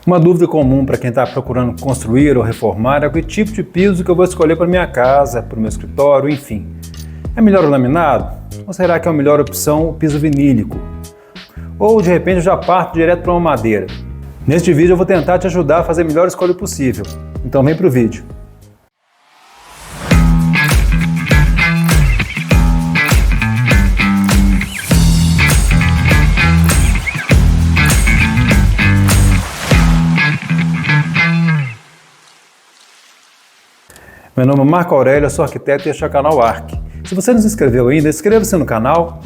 Uma dúvida comum para quem está procurando construir ou reformar é que tipo de piso que eu vou escolher para minha casa, para o meu escritório, enfim. É melhor o laminado? Ou será que é a melhor opção o piso vinílico? Ou de repente eu já parto direto para uma madeira? Neste vídeo eu vou tentar te ajudar a fazer a melhor escolha possível. Então vem para o vídeo. Meu nome é Marco Aurélio, eu sou arquiteto e este é o canal ARC. Se você não se inscreveu ainda, inscreva-se no canal,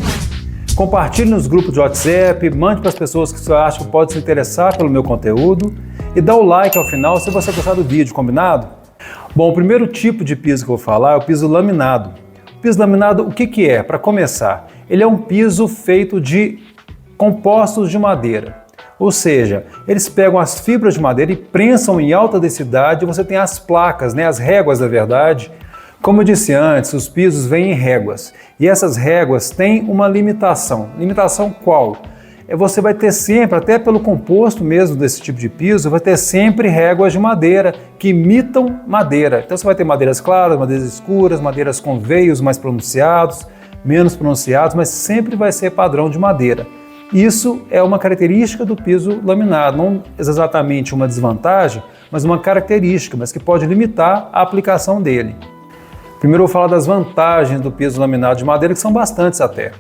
compartilhe nos grupos de WhatsApp, mande para as pessoas que você acha que podem se interessar pelo meu conteúdo e dá o like ao final se você gostar do vídeo, combinado? Bom, o primeiro tipo de piso que eu vou falar é o piso laminado. O piso laminado, o que é? Para começar, ele é um piso feito de compostos de madeira. Ou seja, eles pegam as fibras de madeira e prensam em alta densidade, e você tem as placas, as réguas na verdade. Como eu disse antes, os pisos vêm em réguas, e essas réguas têm uma limitação. Limitação qual? Você vai ter sempre, até pelo composto mesmo desse tipo de piso, vai ter sempre réguas de madeira que imitam madeira. Então você vai ter madeiras claras, madeiras escuras, madeiras com veios mais pronunciados, menos pronunciados, mas sempre vai ser padrão de madeira. Isso é uma característica do piso laminado, não exatamente uma desvantagem, mas uma característica, mas que pode limitar a aplicação dele. Primeiro eu vou falar das vantagens do piso laminado de madeira, que são bastantes até.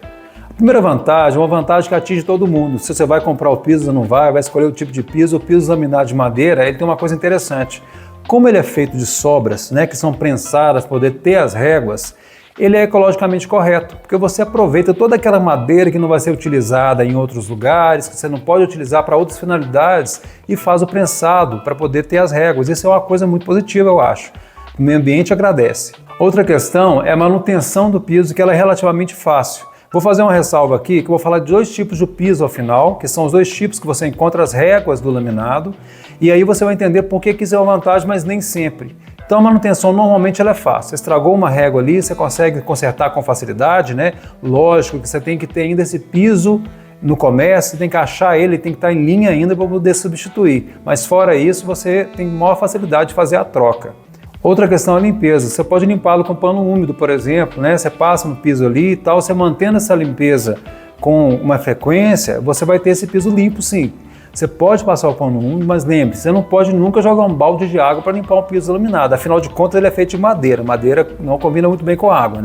A primeira vantagem é uma vantagem que atinge todo mundo. Se você vai comprar o piso ou não vai escolher o tipo de piso, o piso laminado de madeira, ele tem uma coisa interessante. Como ele é feito de sobras, que são prensadas para poder ter as réguas, ele é ecologicamente correto, porque você aproveita toda aquela madeira que não vai ser utilizada em outros lugares, que você não pode utilizar para outras finalidades e faz o prensado para poder ter as réguas. Isso é uma coisa muito positiva, eu acho. O meio ambiente agradece. Outra questão é a manutenção do piso, que ela é relativamente fácil. Vou fazer uma ressalva aqui, que eu vou falar de dois tipos de piso ao final, que são os dois tipos que você encontra as réguas do laminado, e aí você vai entender por que isso é uma vantagem, mas nem sempre. Então a manutenção normalmente ela é fácil. Você estragou uma régua ali, você consegue consertar com facilidade, Lógico que você tem que ter ainda esse piso no comércio, você tem que achar ele, tem que estar em linha ainda para poder substituir. Mas fora isso, você tem maior facilidade de fazer a troca. Outra questão é a limpeza. Você pode limpá-lo com pano úmido, por exemplo, Você passa no piso ali e tal, você mantendo essa limpeza com uma frequência, você vai ter esse piso limpo sim. Você pode passar o pano úmido, mas lembre-se, você não pode nunca jogar um balde de água para limpar um piso laminado. Afinal de contas, ele é feito de madeira. Madeira não combina muito bem com água,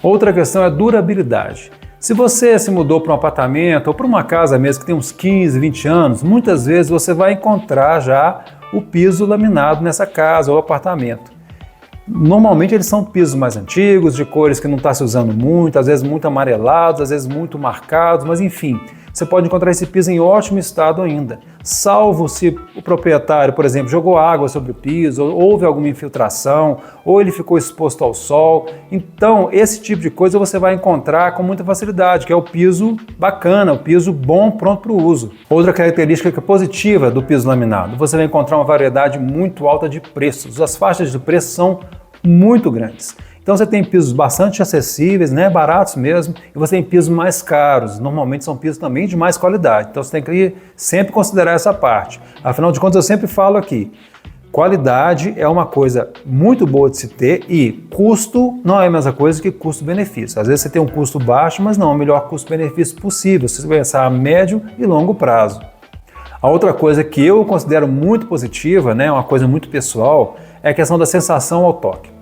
Outra questão é a durabilidade. Se você se mudou para um apartamento ou para uma casa mesmo que tem uns 15, 20 anos, muitas vezes você vai encontrar já o piso laminado nessa casa ou apartamento. Normalmente eles são pisos mais antigos, de cores que não está se usando muito, às vezes muito amarelados, às vezes muito marcados, mas enfim, você pode encontrar esse piso em ótimo estado ainda, salvo se o proprietário, por exemplo, jogou água sobre o piso, ou houve alguma infiltração, ou ele ficou exposto ao sol. Então, esse tipo de coisa você vai encontrar com muita facilidade, que é o piso bacana, o piso bom, pronto para o uso. Outra característica positiva do piso laminado, você vai encontrar uma variedade muito alta de preços. As faixas de preço são muito grandes. Então você tem pisos bastante acessíveis, baratos mesmo, e você tem pisos mais caros. Normalmente são pisos também de mais qualidade. Então você tem que sempre considerar essa parte. Afinal de contas, eu sempre falo aqui, qualidade é uma coisa muito boa de se ter e custo não é a mesma coisa que custo-benefício. Às vezes você tem um custo baixo, mas não é o melhor custo-benefício possível, se você pensar a médio e longo prazo. A outra coisa que eu considero muito positiva, uma coisa muito pessoal, é a questão da sensação ao toque.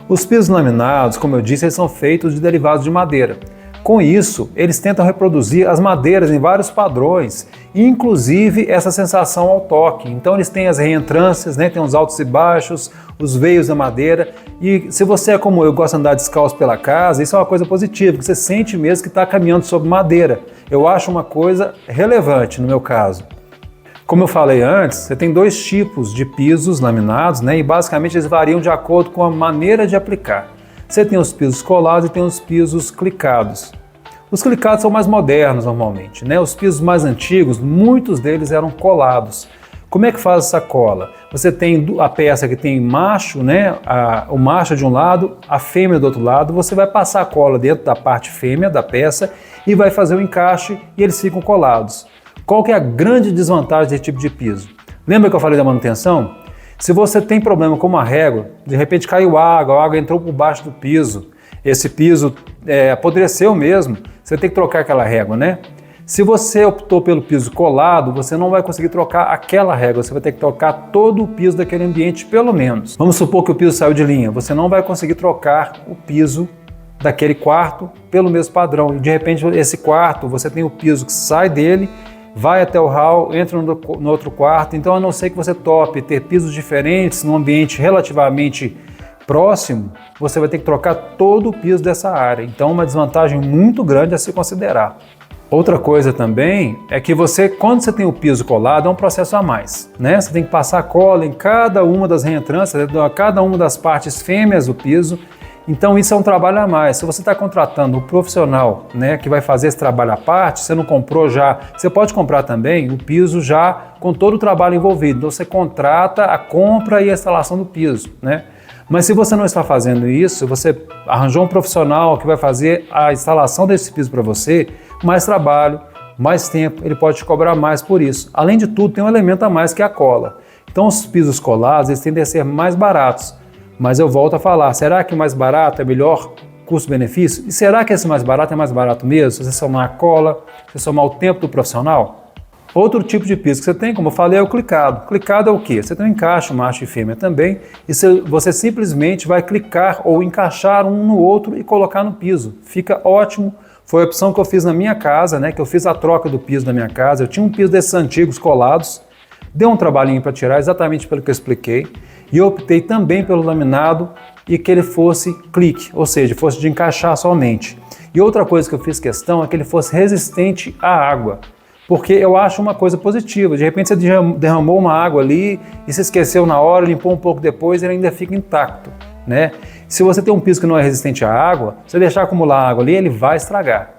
Os pisos laminados, como eu disse, eles são feitos de derivados de madeira. Com isso, eles tentam reproduzir as madeiras em vários padrões, inclusive essa sensação ao toque. Então eles têm as reentrâncias, tem os altos e baixos, os veios da madeira. E se você é como eu, gosta de andar descalço pela casa, isso é uma coisa positiva, que você sente mesmo que está caminhando sobre madeira. Eu acho uma coisa relevante no meu caso. Como eu falei antes, você tem dois tipos de pisos laminados, e basicamente eles variam de acordo com a maneira de aplicar. Você tem os pisos colados e tem os pisos clicados. Os clicados são mais modernos normalmente, Os pisos mais antigos, muitos deles eram colados. Como é que faz essa cola? Você tem a peça que tem macho, o macho de um lado, a fêmea do outro lado, você vai passar a cola dentro da parte fêmea da peça e vai fazer o encaixe e eles ficam colados. Qual que é a grande desvantagem desse tipo de piso? Lembra que eu falei da manutenção? Se você tem problema com uma régua, de repente caiu água, a água entrou por baixo do piso, esse piso apodreceu mesmo, você tem que trocar aquela régua, né? Se você optou pelo piso colado, você não vai conseguir trocar aquela régua, você vai ter que trocar todo o piso daquele ambiente, pelo menos. Vamos supor que o piso saiu de linha, você não vai conseguir trocar o piso daquele quarto pelo mesmo padrão. E de repente esse quarto, você tem o piso que sai dele, vai até o hall, entra no outro quarto, então a não ser que você tope ter pisos diferentes num ambiente relativamente próximo, você vai ter que trocar todo o piso dessa área. Então uma desvantagem muito grande a se considerar. Outra coisa também é que quando você tem o piso colado, é um processo a mais, né? Você tem que passar cola em cada uma das reentrâncias, cada uma das partes fêmeas do piso. Então isso é um trabalho a mais. Se você está contratando um profissional, né, que vai fazer esse trabalho à parte, você não comprou já, você pode comprar também o piso já com todo o trabalho envolvido. Então você contrata a compra e a instalação do piso, né? Mas se você não está fazendo isso, você arranjou um profissional que vai fazer a instalação desse piso para você, mais trabalho, mais tempo, ele pode te cobrar mais por isso. Além de tudo, tem um elemento a mais que é a cola. Então os pisos colados, eles tendem a ser mais baratos. Mas eu volto a falar, será que o mais barato é melhor custo-benefício? E será que esse mais barato é mais barato mesmo? Se você somar a cola, se você somar o tempo do profissional? Outro tipo de piso que você tem, como eu falei, é o clicado. Clicado é o quê? Você tem um encaixe, macho e fêmea também, e você simplesmente vai clicar ou encaixar um no outro e colocar no piso. Fica ótimo. Foi a opção que eu fiz na minha casa, né? Que eu fiz a troca do piso da minha casa. Eu tinha um piso desses antigos colados, deu um trabalhinho para tirar, exatamente pelo que eu expliquei, e eu optei também pelo laminado e que ele fosse clique, ou seja, fosse de encaixar somente. E outra coisa que eu fiz questão é que ele fosse resistente à água, porque eu acho uma coisa positiva. De repente você derramou uma água ali e se esqueceu na hora, limpou um pouco depois, ele ainda fica intacto, né? Se você tem um piso que não é resistente à água, você deixar acumular água ali, ele vai estragar.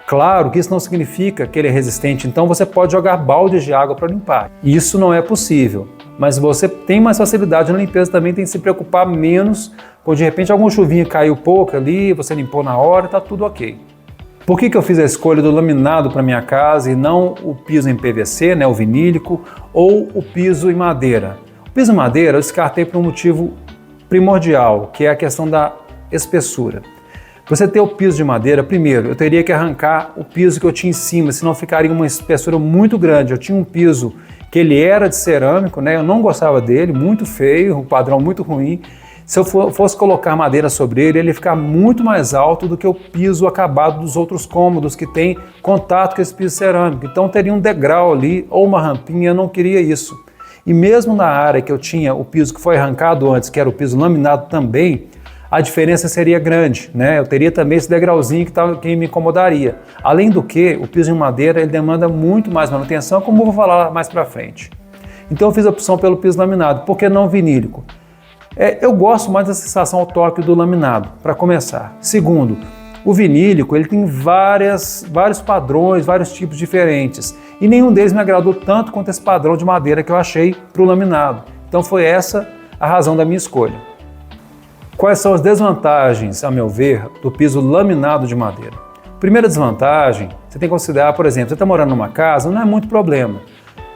Claro que isso não significa que ele é resistente, então você pode jogar baldes de água para limpar. Isso não é possível, mas você tem mais facilidade na limpeza também, tem que se preocupar menos, quando de repente alguma chuvinha caiu pouco ali, você limpou na hora e está tudo ok. Por que eu fiz a escolha do laminado para minha casa e não o piso em PVC, né, o vinílico, ou o piso em madeira? O piso em madeira eu descartei por um motivo primordial, que é a questão da espessura. Para você ter o piso de madeira, primeiro, eu teria que arrancar o piso que eu tinha em cima, senão ficaria uma espessura muito grande. Eu tinha um piso que ele era de cerâmico, né, eu não gostava dele, muito feio, um padrão muito ruim. Se eu fosse colocar madeira sobre ele, ele ia ficar muito mais alto do que o piso acabado dos outros cômodos que tem contato com esse piso cerâmico. Então teria um degrau ali ou uma rampinha, eu não queria isso. E mesmo na área que eu tinha o piso que foi arrancado antes, que era o piso laminado também, a diferença seria grande, né? Eu teria também esse degrauzinho que me incomodaria. Além do que, o piso em madeira ele demanda muito mais manutenção, como eu vou falar mais para frente. Então eu fiz a opção pelo piso laminado, por que não vinílico? Eu gosto mais da sensação ao toque do laminado, para começar. Segundo, o vinílico ele tem vários padrões, vários tipos diferentes. E nenhum deles me agradou tanto quanto esse padrão de madeira que eu achei para o laminado. Então foi essa a razão da minha escolha. Quais são as desvantagens, a meu ver, do piso laminado de madeira? Primeira desvantagem, você tem que considerar, por exemplo, você está morando numa casa, não é muito problema.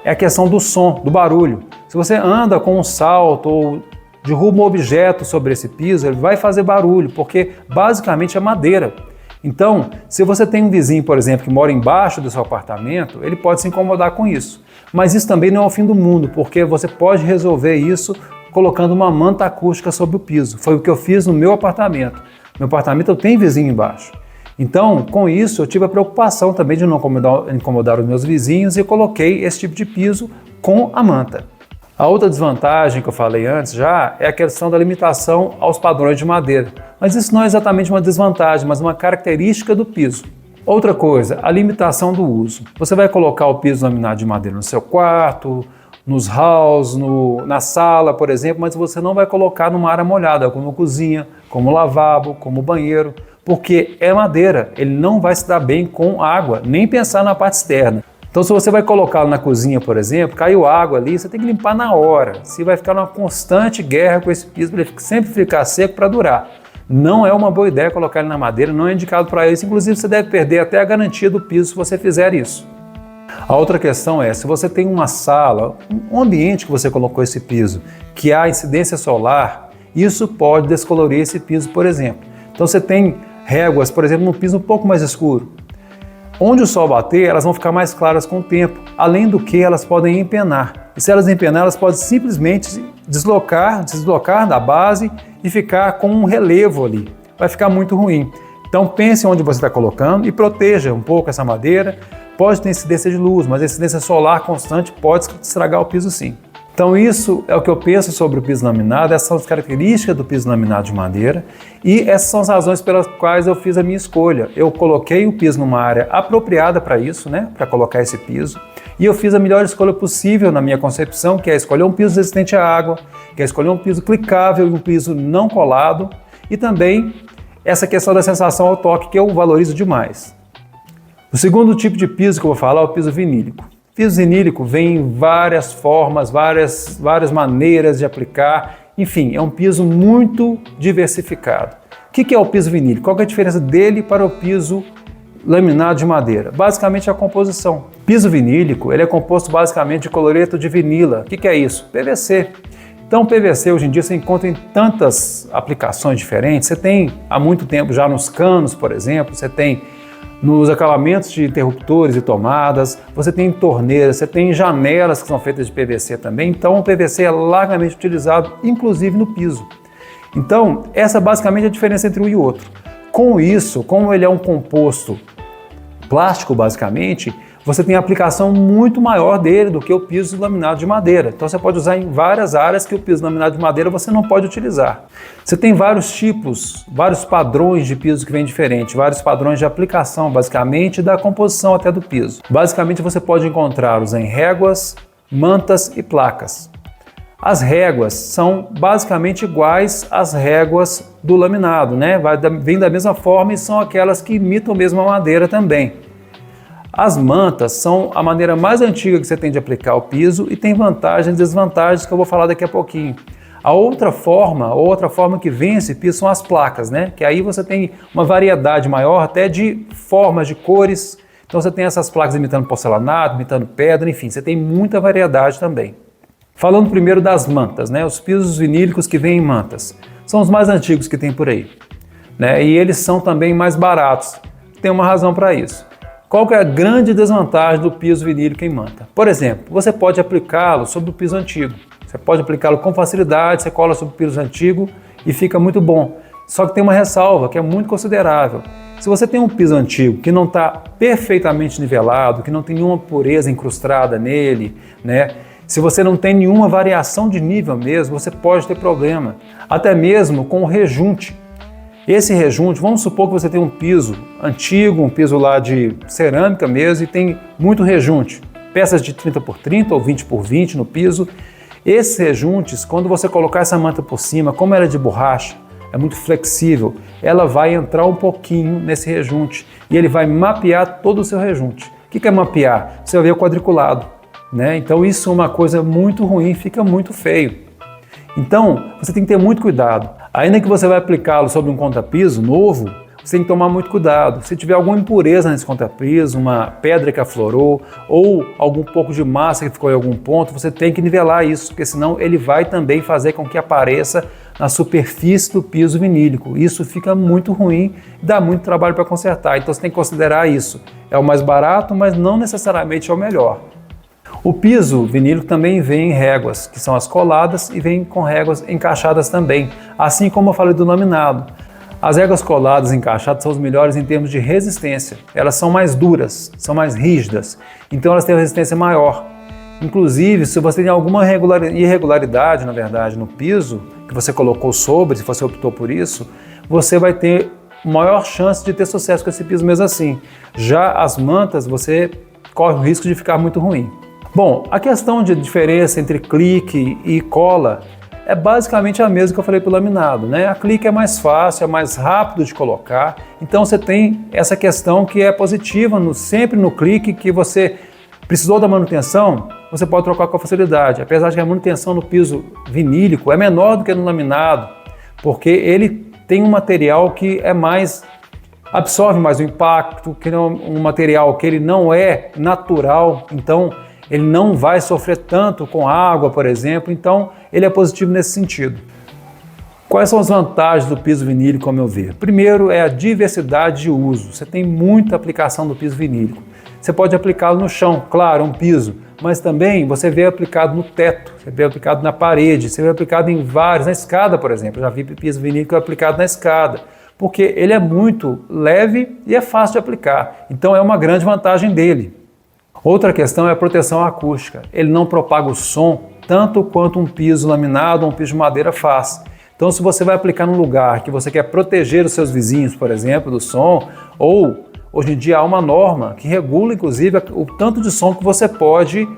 É a questão do som, do barulho. Se você anda com um salto ou derruba um objeto sobre esse piso, ele vai fazer barulho, porque basicamente é madeira. Então, se você tem um vizinho, por exemplo, que mora embaixo do seu apartamento, ele pode se incomodar com isso. Mas isso também não é o fim do mundo, porque você pode resolver isso colocando uma manta acústica sobre o piso. Foi o que eu fiz no meu apartamento. Meu apartamento tem vizinho embaixo. Então, com isso, eu tive a preocupação também de não incomodar os meus vizinhos e coloquei esse tipo de piso com a manta. A outra desvantagem que eu falei antes já é a questão da limitação aos padrões de madeira. Mas isso não é exatamente uma desvantagem, mas uma característica do piso. Outra coisa, a limitação do uso. Você vai colocar o piso laminado de madeira no seu quarto, nos halls, na sala, por exemplo, mas você não vai colocar numa área molhada, como cozinha, como lavabo, como banheiro, porque é madeira, ele não vai se dar bem com água, nem pensar na parte externa. Então, se você vai colocá-lo na cozinha, por exemplo, caiu água ali, você tem que limpar na hora. Você vai ficar numa constante guerra com esse piso para ele sempre ficar seco para durar. Não é uma boa ideia colocar ele na madeira, não é indicado para isso. Inclusive, você deve perder até a garantia do piso se você fizer isso. A outra questão é, se você tem uma sala, um ambiente que você colocou esse piso, que há incidência solar, isso pode descolorir esse piso, por exemplo. Então você tem réguas, por exemplo, num piso um pouco mais escuro. Onde o sol bater, elas vão ficar mais claras com o tempo, além do que elas podem empenar. E se elas empenar, elas podem simplesmente deslocar da base e ficar com um relevo ali. Vai ficar muito ruim. Então pense onde você está colocando e proteja um pouco essa madeira. Pode ter incidência de luz, mas a incidência solar constante pode estragar o piso sim. Então isso é o que eu penso sobre o piso laminado, essas são as características do piso laminado de madeira e essas são as razões pelas quais eu fiz a minha escolha. Eu coloquei o piso numa área apropriada para isso, né, para colocar esse piso, e eu fiz a melhor escolha possível na minha concepção, que é escolher um piso resistente à água, que é escolher um piso clicável e um piso não colado, e também essa questão da sensação ao toque que eu valorizo demais. O segundo tipo de piso que eu vou falar é o piso vinílico. O piso vinílico vem em várias formas, várias maneiras de aplicar, enfim, é um piso muito diversificado. O que é o piso vinílico? Qual é a diferença dele para o piso laminado de madeira? Basicamente a composição. O piso vinílico ele é composto basicamente de cloreto de vinila. O que é isso? PVC. Então, o PVC hoje em dia você encontra em tantas aplicações diferentes. Você tem há muito tempo já nos canos, por exemplo, você tem nos acabamentos de interruptores e tomadas, você tem torneiras, você tem janelas que são feitas de PVC também. Então, o PVC é largamente utilizado, inclusive no piso. Então, essa basicamente é a diferença entre um e outro. Com isso, como ele é um composto plástico, basicamente, você tem a aplicação muito maior dele do que o piso laminado de madeira. Então você pode usar em várias áreas que o piso laminado de madeira você não pode utilizar. Você tem vários tipos, vários padrões de piso que vêm diferentes, vários padrões de aplicação, basicamente, da composição até do piso. Basicamente você pode encontrá-los em réguas, mantas e placas. As réguas são basicamente iguais às réguas do laminado, né? Vêm da mesma forma e são aquelas que imitam mesmo a madeira também. As mantas são a maneira mais antiga que você tem de aplicar o piso e tem vantagens e desvantagens que eu vou falar daqui a pouquinho. A outra forma que vem esse piso são as placas, né? Que aí você tem uma variedade maior até de formas, de cores. Então você tem essas placas imitando porcelanato, imitando pedra, enfim, você tem muita variedade também. Falando primeiro das mantas, né? Os pisos vinílicos que vêm em mantas. São os mais antigos que tem por aí, né? E eles são também mais baratos. Tem uma razão para isso. Qual que é a grande desvantagem do piso vinílico em manta? Por exemplo, você pode aplicá-lo sobre o piso antigo. Você pode aplicá-lo com facilidade, você cola sobre o piso antigo e fica muito bom. Só que tem uma ressalva que é muito considerável. Se você tem um piso antigo que não está perfeitamente nivelado, que não tem nenhuma pureza incrustada nele, né? Se você não tem nenhuma variação de nível mesmo, você pode ter problema. Até mesmo com o rejunte. Esse rejunte, vamos supor que você tem um piso antigo, um piso lá de cerâmica mesmo, e tem muito rejunte, peças de 30 por 30 ou 20 por 20 no piso. Esses rejuntes, quando você colocar essa manta por cima, como ela é de borracha, é muito flexível, ela vai entrar um pouquinho nesse rejunte e ele vai mapear todo o seu rejunte. O que é mapear? Você vai ver o quadriculado, né? Então isso é uma coisa muito ruim, fica muito feio. Então, você tem que ter muito cuidado. Ainda que você vai aplicá-lo sobre um contrapiso novo, você tem que tomar muito cuidado. Se tiver alguma impureza nesse contrapiso, uma pedra que aflorou ou algum pouco de massa que ficou em algum ponto, você tem que nivelar isso, porque senão ele vai também fazer com que apareça na superfície do piso vinílico. Isso fica muito ruim e dá muito trabalho para consertar. Então você tem que considerar isso. É o mais barato, mas não necessariamente é o melhor. O piso vinílico também vem em réguas, que são as coladas, e vem com réguas encaixadas também, assim como eu falei do laminado. As réguas coladas encaixadas são os melhores em termos de resistência. Elas são mais duras, são mais rígidas, então elas têm uma resistência maior. Inclusive, se você tem alguma irregularidade, na verdade, no piso, que você colocou sobre, se você optou por isso, você vai ter maior chance de ter sucesso com esse piso mesmo assim. Já as mantas, você corre o risco de ficar muito ruim. Bom, a questão de diferença entre clique e cola é basicamente a mesma que eu falei para o laminado, né? A clique é mais fácil, é mais rápido de colocar, então você tem essa questão que é positiva sempre no clique, que você precisou da manutenção, você pode trocar com facilidade, apesar de que a manutenção no piso vinílico é menor do que no laminado, porque ele tem um material que é mais absorve mais o impacto, que é um material que ele não é natural, então ele não vai sofrer tanto com água, por exemplo, então ele é positivo nesse sentido. Quais são as vantagens do piso vinílico, ao meu ver? Primeiro é a diversidade de uso. Você tem muita aplicação do piso vinílico. Você pode aplicá-lo no chão, claro, um piso, mas também você vê aplicado no teto, você vê aplicado na parede, você vê aplicado em vários, na escada, por exemplo. Eu já vi piso vinílico aplicado na escada, porque ele é muito leve e é fácil de aplicar. Então é uma grande vantagem dele. Outra questão é a proteção acústica. Ele não propaga o som tanto quanto um piso laminado ou um piso de madeira faz. Então, se você vai aplicar num lugar que você quer proteger os seus vizinhos, por exemplo, do som, ou hoje em dia há uma norma que regula, inclusive, o tanto de som que você pode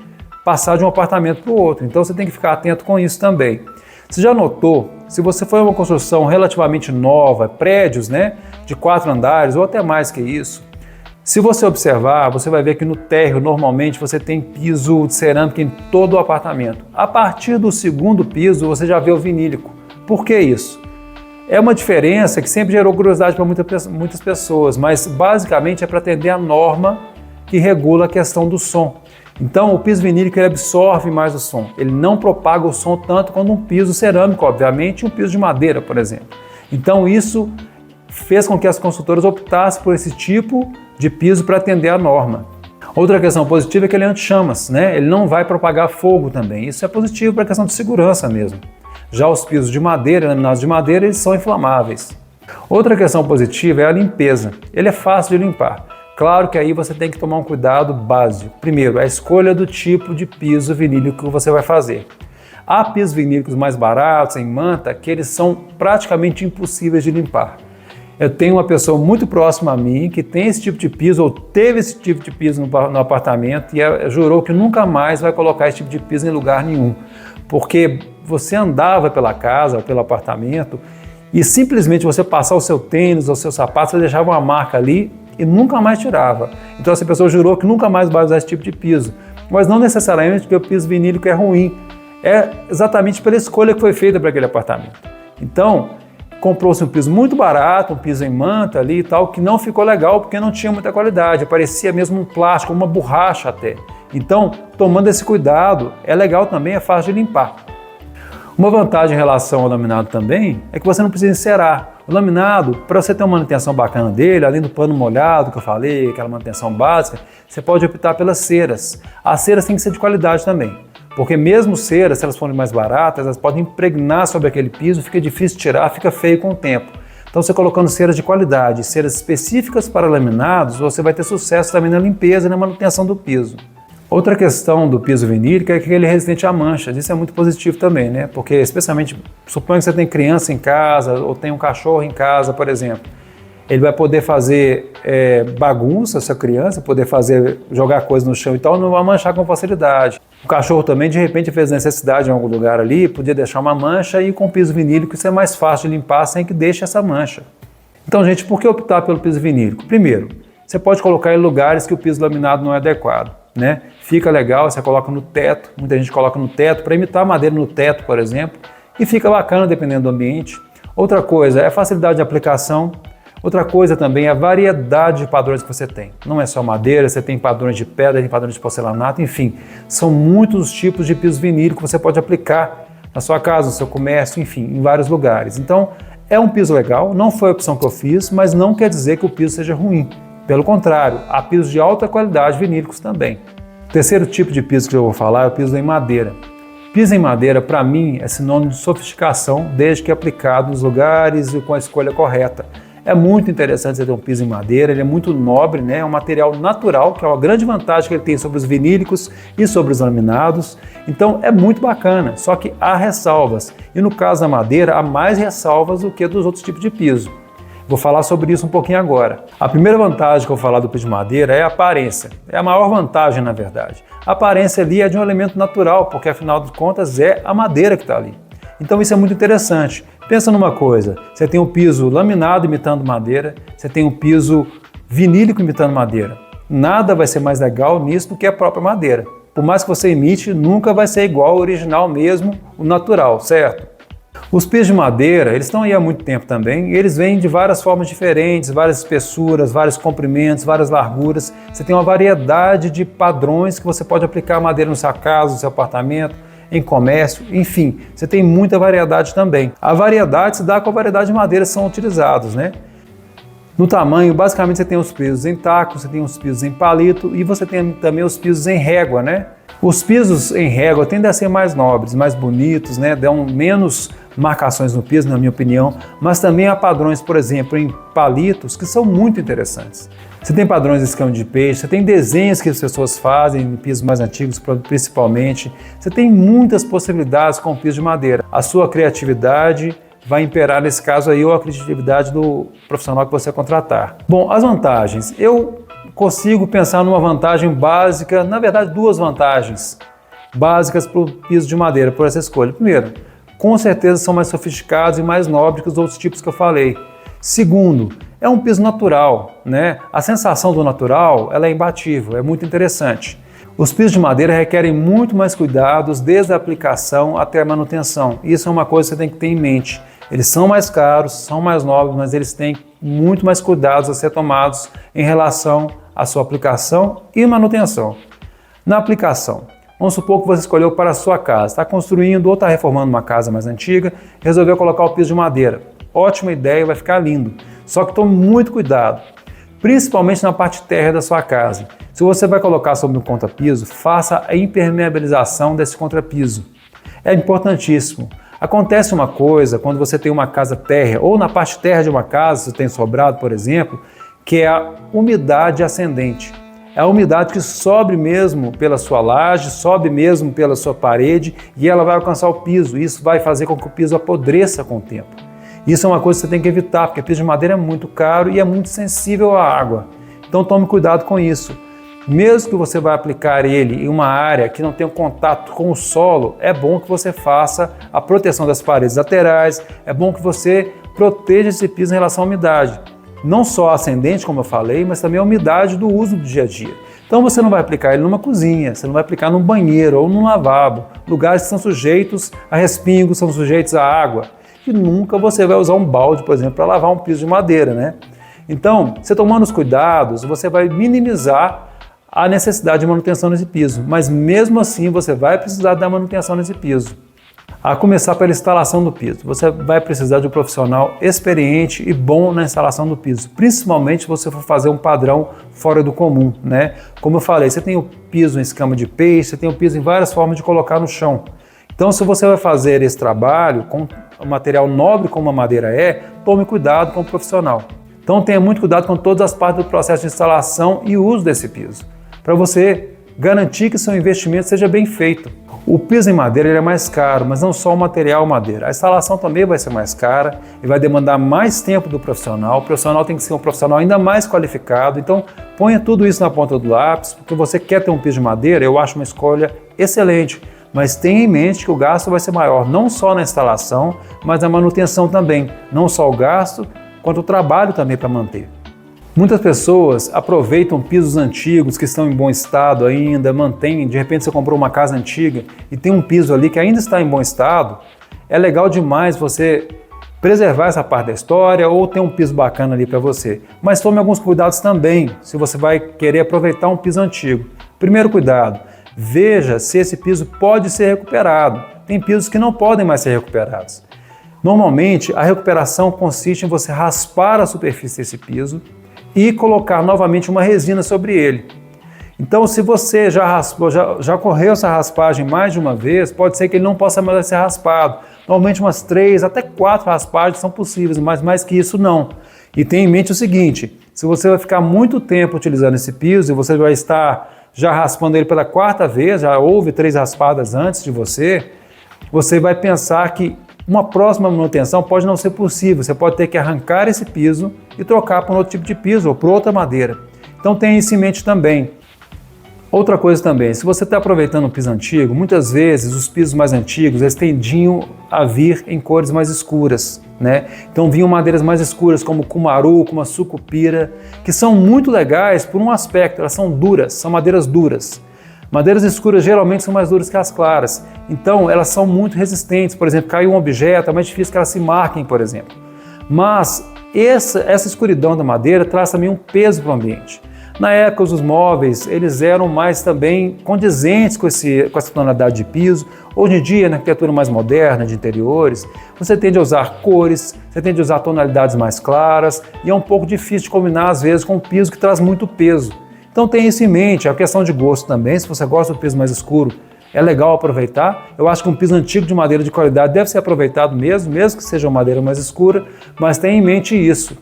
passar de um apartamento para o outro. Então, você tem que ficar atento com isso também. Você já notou, se você for uma construção relativamente nova, prédios, né, de 4 andares ou até mais que isso, se você observar, você vai ver que no térreo, normalmente, você tem piso de cerâmica em todo o apartamento. A partir do segundo piso, você já vê o vinílico. Por que isso? É uma diferença que sempre gerou curiosidade para muitas pessoas, mas basicamente é para atender a norma que regula a questão do som. Então o piso vinílico ele absorve mais o som, ele não propaga o som tanto quanto um piso cerâmico, obviamente, e um piso de madeira, por exemplo. Então isso fez com que as construtoras optassem por esse tipo de piso para atender a norma. Outra questão positiva é que ele é anti-chamas, né? Ele não vai propagar fogo também, isso é positivo para a questão de segurança mesmo. Já os pisos de madeira, laminados de madeira, eles são inflamáveis. Outra questão positiva é a limpeza. Ele é fácil de limpar. Claro que aí você tem que tomar um cuidado básico. Primeiro, a escolha do tipo de piso vinílico que você vai fazer. Há pisos vinílicos mais baratos, em manta, que eles são praticamente impossíveis de limpar. Eu tenho uma pessoa muito próxima a mim que tem esse tipo de piso ou teve esse tipo de piso no apartamento e jurou que nunca mais vai colocar esse tipo de piso em lugar nenhum. Porque você andava pela casa ou pelo apartamento e simplesmente você passar o seu tênis ou o seu sapato, você deixava uma marca ali e nunca mais tirava. Então essa pessoa jurou que nunca mais vai usar esse tipo de piso. Mas não necessariamente porque o piso vinílico é ruim. É exatamente pela escolha que foi feita para aquele apartamento. Então, comprou-se um piso muito barato, um piso em manta ali e tal, que não ficou legal porque não tinha muita qualidade. Parecia mesmo um plástico, uma borracha até. Então, tomando esse cuidado, é legal também, é fácil de limpar. Uma vantagem em relação ao laminado também é que você não precisa encerar. O laminado, para você ter uma manutenção bacana dele, além do pano molhado que eu falei, aquela manutenção básica, você pode optar pelas ceras. As ceras têm que ser de qualidade também, porque mesmo ceras, se elas forem mais baratas, elas podem impregnar sobre aquele piso, fica difícil de tirar, fica feio com o tempo. Então você colocando ceras de qualidade, ceras específicas para laminados, você vai ter sucesso também na limpeza e na manutenção do piso. Outra questão do piso vinílico é que ele é resistente a manchas. Isso é muito positivo também, né? Porque especialmente, suponha que você tem criança em casa ou tem um cachorro em casa, por exemplo. Ele vai poder fazer bagunça, sua criança, poder jogar coisa no chão e tal, não vai manchar com facilidade. O cachorro também, de repente, fez necessidade em algum lugar ali, podia deixar uma mancha e com o piso vinílico isso é mais fácil de limpar sem que deixe essa mancha. Então, gente, por que optar pelo piso vinílico? Primeiro, você pode colocar em lugares que o piso laminado não é adequado, né? Fica legal, você coloca no teto, muita gente coloca no teto, para imitar madeira no teto, por exemplo, e fica bacana dependendo do ambiente. Outra coisa é a facilidade de aplicação. Outra coisa também é a variedade de padrões que você tem. Não é só madeira, você tem padrões de pedra, tem padrões de porcelanato, enfim. São muitos os tipos de piso vinílico que você pode aplicar na sua casa, no seu comércio, enfim, em vários lugares. Então, é um piso legal, não foi a opção que eu fiz, mas não quer dizer que o piso seja ruim. Pelo contrário, há pisos de alta qualidade vinílicos também. O terceiro tipo de piso que eu vou falar é o piso em madeira. Piso em madeira, para mim, é sinônimo de sofisticação, desde que aplicado nos lugares e com a escolha correta. É muito interessante você ter um piso em madeira, ele é muito nobre, né? É um material natural, que é uma grande vantagem que ele tem sobre os vinílicos e sobre os laminados. Então é muito bacana, só que há ressalvas. E no caso da madeira, há mais ressalvas do que dos outros tipos de piso. Vou falar sobre isso um pouquinho agora. A primeira vantagem que eu vou falar do piso de madeira é a aparência. É a maior vantagem, na verdade. A aparência ali é de um elemento natural, porque afinal de contas é a madeira que está ali. Então isso é muito interessante. Pensa numa coisa, você tem um piso laminado imitando madeira, você tem um piso vinílico imitando madeira. Nada vai ser mais legal nisso do que a própria madeira. Por mais que você imite, nunca vai ser igual ao original mesmo, o natural, certo? Os pisos de madeira, eles estão aí há muito tempo também, e eles vêm de várias formas diferentes, várias espessuras, vários comprimentos, várias larguras. Você tem uma variedade de padrões que você pode aplicar a madeira na sua casa, no seu apartamento, em comércio, enfim, você tem muita variedade também. A variedade se dá com a variedade de madeiras que são utilizados, né? No tamanho, basicamente você tem os pisos em taco, você tem os pisos em palito e você tem também os pisos em régua, né? Os pisos em régua tendem a ser mais nobres, mais bonitos, né? Dão menos marcações no piso, na minha opinião, mas também há padrões, por exemplo, em palitos que são muito interessantes. Você tem padrões de escama de peixe, você tem desenhos que as pessoas fazem em pisos mais antigos, principalmente. Você tem muitas possibilidades com o piso de madeira. A sua criatividade vai imperar nesse caso aí, ou a criatividade do profissional que você contratar. Bom, as vantagens. Eu consigo pensar numa vantagem básica, na verdade duas vantagens básicas para o piso de madeira, por essa escolha. Primeiro, com certeza são mais sofisticados e mais nobres que os outros tipos que eu falei. Segundo, é um piso natural, né? A sensação do natural, ela é imbatível, é muito interessante. Os pisos de madeira requerem muito mais cuidados, desde a aplicação até a manutenção. Isso é uma coisa que você tem que ter em mente. Eles são mais caros, são mais nobres, mas eles têm muito mais cuidados a ser tomados em relação à sua aplicação e manutenção. Na aplicação, vamos supor que você escolheu para a sua casa, está construindo ou está reformando uma casa mais antiga, resolveu colocar o piso de madeira. Ótima ideia, vai ficar lindo. Só que tome muito cuidado, principalmente na parte térrea da sua casa. Se você vai colocar sobre um contrapiso, faça a impermeabilização desse contrapiso. É importantíssimo. Acontece uma coisa quando você tem uma casa térrea, ou na parte térrea de uma casa, se tem sobrado, por exemplo, que é a umidade ascendente. É a umidade que sobe mesmo pela sua laje, sobe mesmo pela sua parede e ela vai alcançar o piso. Isso vai fazer com que o piso apodreça com o tempo. Isso é uma coisa que você tem que evitar, porque piso de madeira é muito caro e é muito sensível à água. Então tome cuidado com isso. Mesmo que você vai aplicar ele em uma área que não tem contato com o solo, é bom que você faça a proteção das paredes laterais, é bom que você proteja esse piso em relação à umidade. Não só ascendente, como eu falei, mas também a umidade do uso do dia a dia. Então você não vai aplicar ele numa cozinha, você não vai aplicar num banheiro ou num lavabo, lugares que são sujeitos a respingos, são sujeitos à água. E nunca você vai usar um balde, por exemplo, para lavar um piso de madeira, né? Então, você tomando os cuidados, você vai minimizar a necessidade de manutenção nesse piso, mas mesmo assim você vai precisar da manutenção nesse piso. A começar pela instalação do piso. Você vai precisar de um profissional experiente e bom na instalação do piso, principalmente se você for fazer um padrão fora do comum, né? Como eu falei, você tem o piso em escama de peixe, você tem o piso em várias formas de colocar no chão. Então, se você vai fazer esse trabalho com um material nobre como a madeira é, tome cuidado com o profissional. Então, tenha muito cuidado com todas as partes do processo de instalação e uso desse piso, para você garantir que seu investimento seja bem feito. O piso em madeira ele é mais caro, mas não só o material madeira. A instalação também vai ser mais cara e vai demandar mais tempo do profissional. O profissional tem que ser um profissional ainda mais qualificado. Então, ponha tudo isso na ponta do lápis, porque você quer ter um piso de madeira, eu acho uma escolha excelente. Mas tenha em mente que o gasto vai ser maior, não só na instalação, mas na manutenção também. Não só o gasto, quanto o trabalho também para manter. Muitas pessoas aproveitam pisos antigos que estão em bom estado ainda, mantêm, de repente você comprou uma casa antiga e tem um piso ali que ainda está em bom estado. É legal demais você preservar essa parte da história ou ter um piso bacana ali para você. Mas tome alguns cuidados também, se você vai querer aproveitar um piso antigo. Primeiro cuidado, veja se esse piso pode ser recuperado. Tem pisos que não podem mais ser recuperados. Normalmente, a recuperação consiste em você raspar a superfície desse piso e colocar novamente uma resina sobre ele. Então, se você já raspou, já correu essa raspagem mais de uma vez, pode ser que ele não possa mais ser raspado. Normalmente umas 3 até 4 raspagens são possíveis, mas mais que isso não. E tenha em mente o seguinte, se você vai ficar muito tempo utilizando esse piso e você vai estar já raspando ele pela 4ª vez, já houve 3 raspadas antes de você vai pensar que uma próxima manutenção pode não ser possível. Você pode ter que arrancar esse piso e trocar por um outro tipo de piso ou por outra madeira. Então tenha isso em mente também. Outra coisa também, se você está aproveitando um piso antigo, muitas vezes os pisos mais antigos eles tendiam a vir em cores mais escuras, né? Então vinham madeiras mais escuras como cumaru, como a sucupira, que são muito legais por um aspecto, elas são duras, são madeiras duras. Madeiras escuras geralmente são mais duras que as claras, então elas são muito resistentes. Por exemplo, caiu um objeto, é mais difícil que elas se marquem, por exemplo. Mas essa escuridão da madeira traz também um peso para o ambiente. Na época, os móveis eles eram mais também condizentes com essa tonalidade de piso. Hoje em dia, na arquitetura mais moderna de interiores, você tende a usar cores, você tende a usar tonalidades mais claras e é um pouco difícil de combinar, às vezes, com um piso que traz muito peso. Então tenha isso em mente, é uma questão de gosto também. Se você gosta do piso mais escuro, é legal aproveitar. Eu acho que um piso antigo de madeira de qualidade deve ser aproveitado mesmo que seja uma madeira mais escura, mas tenha em mente isso.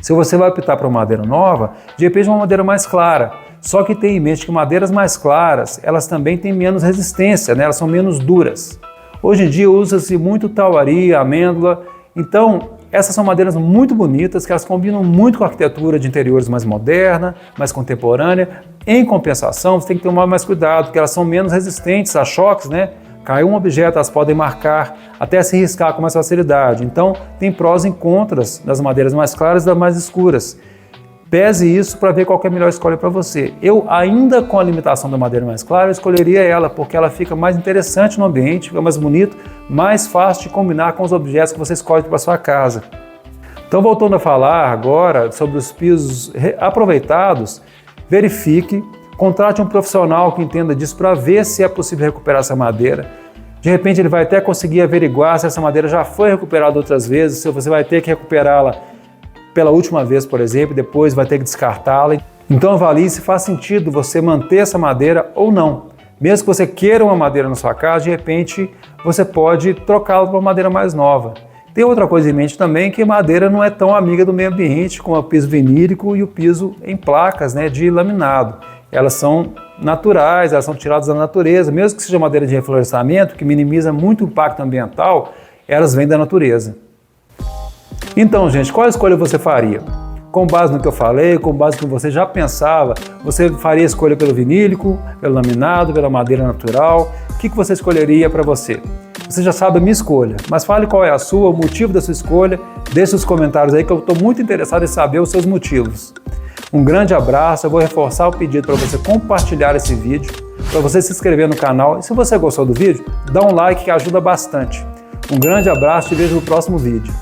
Se você vai optar por uma madeira nova, de repente uma madeira mais clara. Só que tenha em mente que madeiras mais claras, elas também têm menos resistência, né? Elas são menos duras. Hoje em dia usa-se muito tauari, amêndoa. Então, essas são madeiras muito bonitas, que elas combinam muito com a arquitetura de interiores mais moderna, mais contemporânea. Em compensação, você tem que tomar mais cuidado, porque elas são menos resistentes a choques, né? Caiu um objeto, elas podem marcar, até se riscar com mais facilidade. Então, tem prós e contras das madeiras mais claras e das mais escuras. Pese isso para ver qual que é a melhor escolha para você. Eu, ainda com a limitação da madeira mais clara, eu escolheria ela, porque ela fica mais interessante no ambiente, fica mais bonito, mais fácil de combinar com os objetos que você escolhe para sua casa. Então, voltando a falar agora sobre os pisos aproveitados, verifique, contrate um profissional que entenda disso para ver se é possível recuperar essa madeira. De repente ele vai até conseguir averiguar se essa madeira já foi recuperada outras vezes, se você vai ter que recuperá-la pela última vez, por exemplo, e depois vai ter que descartá-la. Então avalie se faz sentido você manter essa madeira ou não. Mesmo que você queira uma madeira na sua casa, de repente você pode trocá-la por uma madeira mais nova. Tem outra coisa em mente também, que madeira não é tão amiga do meio ambiente como o piso vinílico e o piso em placas, né, de laminado. Elas são naturais, elas são tiradas da natureza, mesmo que seja madeira de reflorestamento, que minimiza muito o impacto ambiental, elas vêm da natureza. Então, gente, qual escolha você faria? Com base no que eu falei, com base no que você já pensava, você faria escolha pelo vinílico, pelo laminado, pela madeira natural? O que você escolheria para você? Você já sabe a minha escolha, mas fale qual é a sua, o motivo da sua escolha, deixe os comentários aí que eu estou muito interessado em saber os seus motivos. Um grande abraço, eu vou reforçar o pedido para você compartilhar esse vídeo, para você se inscrever no canal e se você gostou do vídeo, dá um like que ajuda bastante. Um grande abraço e te vejo no próximo vídeo.